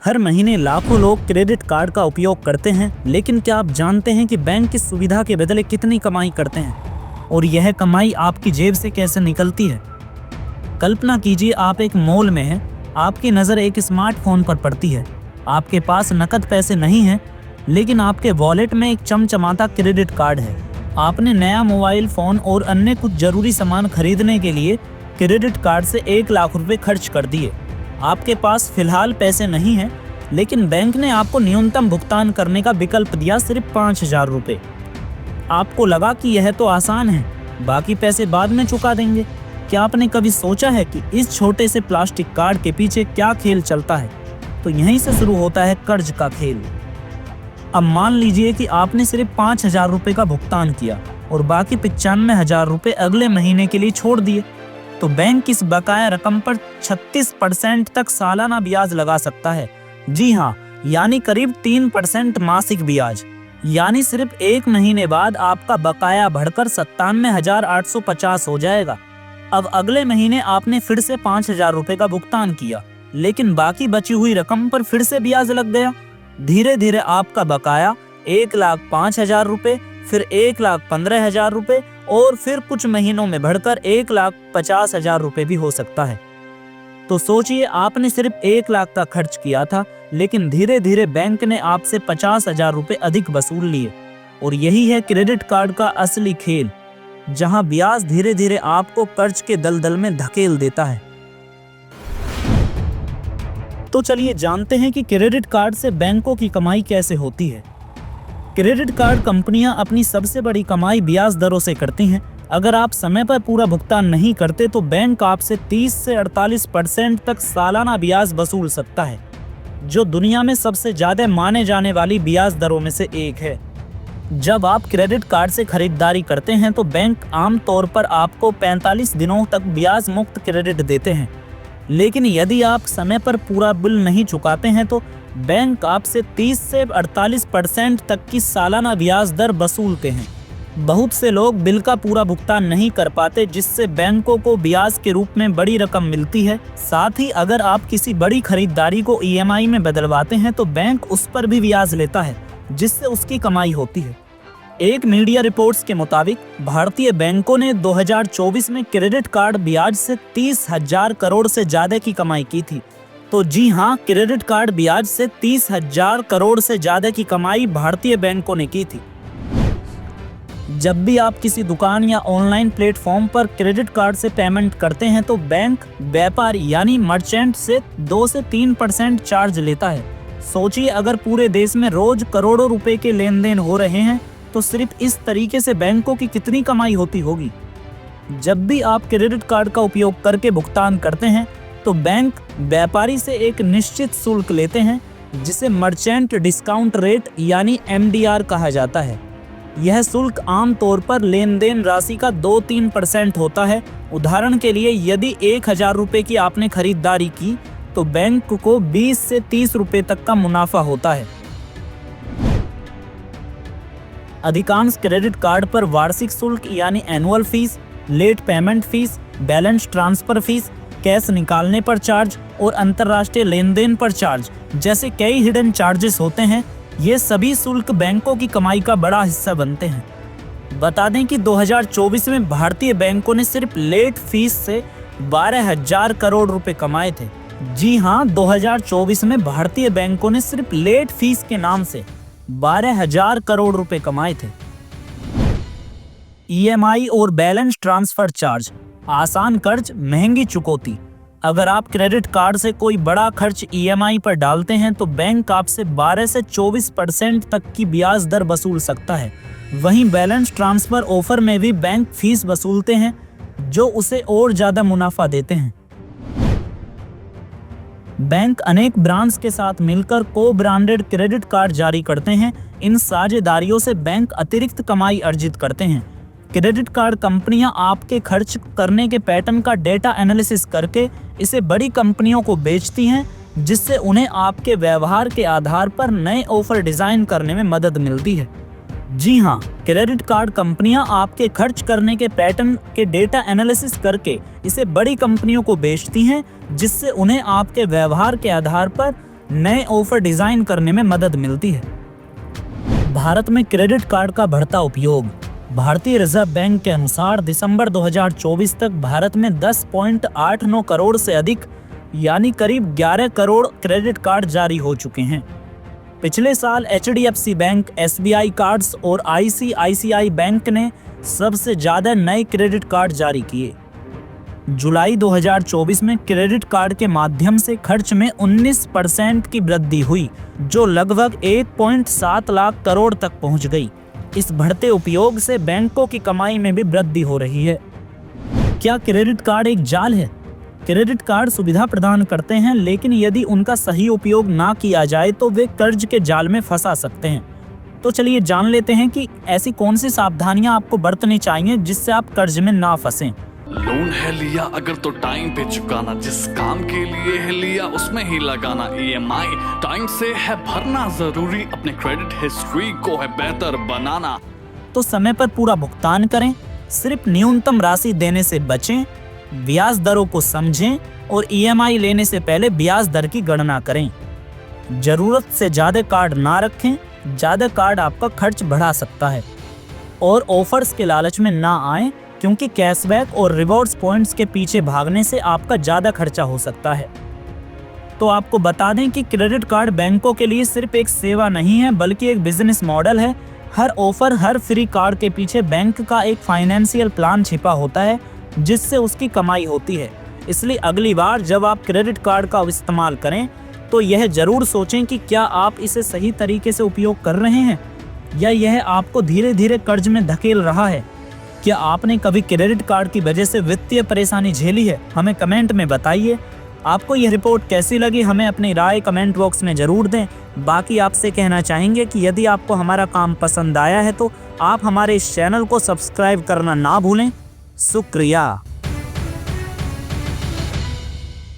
हर महीने लाखों लोग क्रेडिट कार्ड का उपयोग करते हैं, लेकिन क्या आप जानते हैं कि बैंक इस सुविधा के बदले कितनी कमाई करते हैं और यह कमाई आपकी जेब से कैसे निकलती है। कल्पना कीजिए आप एक मॉल में हैं, आपकी नज़र एक स्मार्टफोन पर पड़ती है। आपके पास नकद पैसे नहीं हैं, लेकिन आपके वॉलेट में एक चमचमाता क्रेडिट कार्ड है। आपने नया मोबाइल फ़ोन और अन्य कुछ ज़रूरी सामान खरीदने के लिए क्रेडिट कार्ड से 1 लाख रुपए खर्च कर दिए। आपके पास फिलहाल पैसे नहीं हैं, लेकिन बैंक ने आपको न्यूनतम भुगतान करने का विकल्प दिया, सिर्फ 5,000 रुपये। आपको लगा कि यह तो आसान है, बाकी पैसे बाद में चुका देंगे। क्या आपने कभी सोचा है कि इस छोटे से प्लास्टिक कार्ड के पीछे क्या खेल चलता है? तो यहीं से शुरू होता है कर्ज का खेल। अब मान लीजिए कि आपने सिर्फ 5,000 रुपये का भुगतान किया और बाकी 95,000 रुपये अगले महीने के लिए छोड़ दिए, तो बैंक इस बकाया रकम पर 36% तक सालाना ब्याज लगा सकता है। जी हाँ, यानी करीब 3% मासिक ब्याज। यानी सिर्फ 1 महीने बाद आपका बकाया बढ़कर 97,850 हो जाएगा। अब अगले महीने आपने फिर से 5,000 रुपये का भुगतान किया, लेकिन बाकी बची हुई रकम पर फिर से ब्याज लग गया। धीरे धीरे आपका बकाया 1,05,000 रुपये, फिर 1,15,000 रुपये और फिर कुछ महीनों में बढ़कर 1,50,000 रुपये भी हो सकता है। तो सोचिए, आपने सिर्फ 1 लाख का खर्च किया था, लेकिन धीरे धीरे बैंक ने आपसे 50,000 रुपये अधिक वसूल लिए। और यही है क्रेडिट कार्ड का असली खेल, जहां ब्याज धीरे धीरे आपको कर्ज के दलदल में धकेल देता है। तो चलिए जानते हैं कि क्रेडिट कार्ड से बैंकों की कमाई कैसे होती है। क्रेडिट कार्ड कंपनियां अपनी सबसे बड़ी कमाई ब्याज दरों से करती हैं। अगर आप समय पर पूरा भुगतान नहीं करते तो बैंक आपसे 30 से 48% तक सालाना ब्याज वसूल सकता है, जो दुनिया में सबसे ज़्यादा माने जाने वाली ब्याज दरों में से एक है। जब आप क्रेडिट कार्ड से खरीदारी करते हैं तो बैंक आमतौर पर आपको 45 दिनों तक ब्याज मुक्त क्रेडिट देते हैं, लेकिन यदि आप समय पर पूरा बिल नहीं चुकाते हैं तो बैंक आपसे 30 से 48% तक की सालाना ब्याज दर वसूलते हैं। बहुत से लोग बिल का पूरा भुगतान नहीं कर पाते, जिससे बैंकों को ब्याज के रूप में बड़ी रकम मिलती है। साथ ही अगर आप किसी बड़ी खरीदारी को EMI में बदलवाते हैं तो बैंक उस पर भी ब्याज लेता है, जिससे उसकी कमाई होती है। एक मीडिया रिपोर्ट्स के मुताबिक भारतीय बैंकों ने 2024 में क्रेडिट कार्ड ब्याज से 30,000 करोड़ से ज़्यादा की कमाई की थी। तो जी हाँ, क्रेडिट कार्ड ब्याज से 30,000 करोड़ से ज़्यादा की कमाई भारतीय बैंकों ने की थी। जब भी आप किसी दुकान या ऑनलाइन प्लेटफॉर्म पर क्रेडिट कार्ड से पेमेंट करते हैं तो बैंक व्यापारी यानी मर्चेंट से 2 से 3% चार्ज लेता है। सोचिए, अगर पूरे देश में रोज करोड़ों रुपए के लेन देन हो रहे हैं तो सिर्फ इस तरीके से बैंकों की कितनी कमाई होती होगी। जब भी आप क्रेडिट कार्ड का उपयोग करके भुगतान करते हैं तो बैंक व्यापारी से एक निश्चित शुल्क लेते हैं, जिसे मर्चेंट डिस्काउंट रेट यानी MDR कहा जाता है। यह शुल्क आमतौर पर लेन देन राशि का 2-3% होता है। उदाहरण के लिए, यदि 1,000 रुपये की आपने खरीदारी की तो बैंक को 20 से 30 रुपये तक का मुनाफा होता है। अधिकांश क्रेडिट कार्ड पर वार्षिक शुल्क यानी annual fees, late payment fees, balance transfer fees, cash निकालने पर चार्ज और अंतर्राष्ट्रीय लेन देन पर चार्ज जैसे कई हिडन चार्जेस होते हैं। ये सभी शुल्क बैंकों की कमाई का बड़ा हिस्सा बनते हैं। बता दें कि 2024 में भारतीय बैंकों ने सिर्फ लेट फीस से 12,000 करोड़ रुपए कमाए थे। जी हाँ, 2024 में भारतीय बैंकों ने सिर्फ लेट फीस के नाम से 12,000 करोड़ रुपए कमाए थे। EMI और बैलेंस ट्रांसफर चार्ज, आसान कर्ज, महंगी चुकौती। अगर आप क्रेडिट कार्ड से कोई बड़ा खर्च EMI पर डालते हैं तो बैंक आपसे 12 से 24% तक की ब्याज दर वसूल सकता है। वहीं बैलेंस ट्रांसफर ऑफर में भी बैंक फीस वसूलते हैं, जो उसे और ज़्यादा मुनाफा देते हैं। बैंक अनेक ब्रांड्स के साथ मिलकर को-ब्रांडेड क्रेडिट कार्ड जारी करते हैं। इन साझेदारियों से बैंक अतिरिक्त कमाई अर्जित करते हैं। क्रेडिट कार्ड कंपनियां आपके खर्च करने के पैटर्न का डेटा एनालिसिस करके इसे बड़ी कंपनियों को बेचती हैं, जिससे उन्हें आपके व्यवहार के आधार पर नए ऑफर डिजाइन करने में मदद मिलती है। जी हाँ, क्रेडिट कार्ड कंपनियां आपके खर्च करने के पैटर्न के डेटा एनालिसिस करके इसे बड़ी कंपनियों को बेचती हैं, जिससे उन्हें आपके व्यवहार के आधार पर नए ऑफर डिजाइन करने में मदद मिलती है। भारत में क्रेडिट कार्ड का बढ़ता उपयोग। भारतीय रिजर्व बैंक के अनुसार दिसंबर 2024 तक भारत में 10.89 करोड़ से अधिक यानी करीब 11 करोड़ क्रेडिट कार्ड जारी हो चुके हैं। पिछले साल HDFC बैंक, SBI कार्ड्स और ICICI बैंक ने सबसे ज्यादा नए क्रेडिट कार्ड जारी किए। जुलाई 2024 में क्रेडिट कार्ड के माध्यम से खर्च में 19% की वृद्धि हुई, जो लगभग 1.7 लाख करोड़ तक पहुंच गई। इस बढ़ते उपयोग से बैंकों की कमाई में भी वृद्धि हो रही है। क्या क्रेडिट कार्ड एक जाल है? क्रेडिट कार्ड सुविधा प्रदान करते हैं, लेकिन यदि उनका सही उपयोग ना किया जाए तो वे कर्ज के जाल में फंसा सकते हैं। तो चलिए जान लेते हैं कि ऐसी कौन सी सावधानियां आपको बरतनी चाहिए जिससे आप कर्ज में ना फंसें। लोन है लिया अगर तो टाइम पे चुकाना, जिस काम के लिए है लिया उसमें ही लगाना। EMI टाइम से है भरना जरूरी, अपने क्रेडिट हिस्ट्री को है बेहतर बनाना। तो समय पर पूरा भुगतान करें, सिर्फ न्यूनतम राशि देने से बचें, ब्याज दरों को समझें और EMI लेने से पहले ब्याज दर की गणना करें। जरूरत से ज्यादा कार्ड ना रखें, ज्यादा कार्ड आपका खर्च बढ़ा सकता है। और ऑफर्स के लालच में ना आएं, क्योंकि कैशबैक और रिवॉर्ड्स पॉइंट्स के पीछे भागने से आपका ज़्यादा खर्चा हो सकता है। तो आपको बता दें कि क्रेडिट कार्ड बैंकों के लिए सिर्फ एक सेवा नहीं है, बल्कि एक बिजनेस मॉडल है। हर ऑफर, हर फ्री कार्ड के पीछे बैंक का एक फाइनेंशियल प्लान छिपा होता है, जिससे उसकी कमाई होती है। इसलिए अगली बार जब आप क्रेडिट कार्ड का इस्तेमाल करें तो यह ज़रूर सोचें कि क्या आप इसे सही तरीके से उपयोग कर रहे हैं या यह आपको धीरे धीरे कर्ज में धकेल रहा है। क्या आपने कभी क्रेडिट कार्ड की वजह से वित्तीय परेशानी झेली है? हमें कमेंट में बताइए। आपको यह रिपोर्ट कैसी लगी, हमें अपनी राय कमेंट बॉक्स में ज़रूर दें। बाकी आपसे कहना चाहेंगे कि यदि आपको हमारा काम पसंद आया है तो आप हमारे इस चैनल को सब्सक्राइब करना ना भूलें। शुक्रिया।